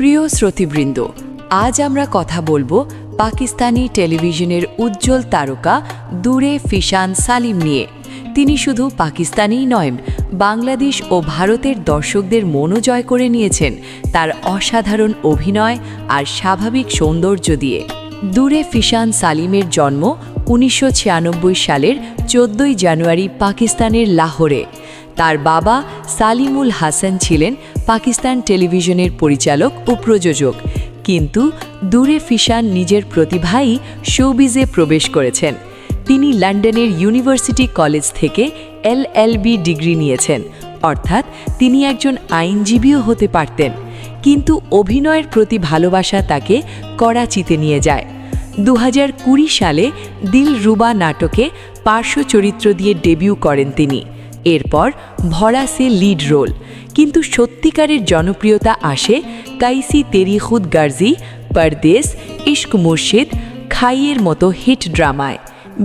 প্রিয় শ্রোতৃবৃন্দ, আজ আমরা কথা বলবো পাকিস্তানি টেলিভিশনের উজ্জ্বল তারকা দূরে ফিশান সালিম নিয়ে। তিনি শুধু পাকিস্তানিই নয়, বাংলাদেশ ও ভারতের দর্শকদের মনও জয় করে নিয়েছেন তার অসাধারণ অভিনয় আর স্বাভাবিক সৌন্দর্য দিয়ে। দূরে ফিশান সালিমের জন্ম 1996 সালের 14 জানুয়ারি পাকিস্তানের লাহোরে। তার বাবা সালিমুল হাসান ছিলেন পাকিস্তান টেলিভিশনের পরিচালক ও প্রযোজক, কিন্তু দূরে ফিশান নিজের প্রতিভাই শোবিজে প্রবেশ করেছেন। তিনি লন্ডনের ইউনিভার্সিটি কলেজ থেকে LLB ডিগ্রি নিয়েছেন, অর্থাৎ তিনি একজন আইনজীবীও হতে পারতেন। কিন্তু অভিনয়ের প্রতি ভালোবাসা তাকে করাচিতে নিয়ে যায়। 2020 সালে দিলরুবা নাটকে পার্শ্ব চরিত্র দিয়ে ডেবিউ করেন তিনি। এরপর ভরাসে লিড রোল, কিন্তু সত্যিকারের জনপ্রিয়তা আসে কাইসি তেরি খুদ গার্জি, পরদেশ, ইশক মুর্শিদ, খাইয়ের মতো হিট ড্রামায়।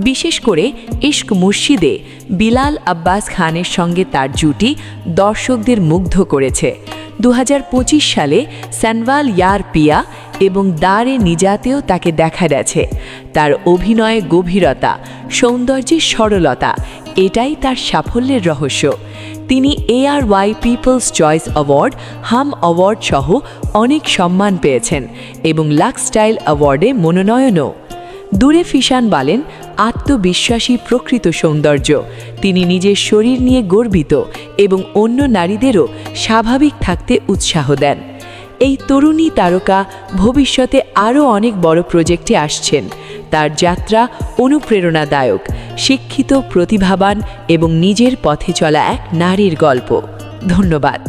বিশেষ করে ইশক মুর্শিদে বিলাল আব্বাস খানের সঙ্গে তার জুটি দর্শকদের মুগ্ধ করেছে। 2025 সালে সানওয়াল ইয়ার পিয়া এবং দারে নিজাতেও তাকে দেখা গেছে। তার অভিনয়ে গভীরতা, সৌন্দর্যের সরলতা, এটাই তার সাফল্যের রহস্য। তিনি ARY পিপলস চয়েস অ্যাওয়ার্ড, হাম অ্যাওয়ার্ড সহ অনেক সম্মান পেয়েছেন এবং লাক্স স্টাইল অ্যাওয়ার্ডে মনোনয়নও। দূরে ফিশান বলেন, আত্মবিশ্বাসী প্রকৃত সৌন্দর্য। তিনি নিজের শরীর নিয়ে গর্বিত এবং অন্য নারীদেরও স্বাভাবিক থাকতে উৎসাহ দেন। এই তরুণী তারকা ভবিষ্যতে আরও অনেক বড় প্রজেক্টে আসছেন। তার যাত্রা অনুপ্রেরণাদায়ক, শিক্ষিত, প্রতিভাবান এবং নিজের পথে চলা এক নারীর গল্প। ধন্যবাদ।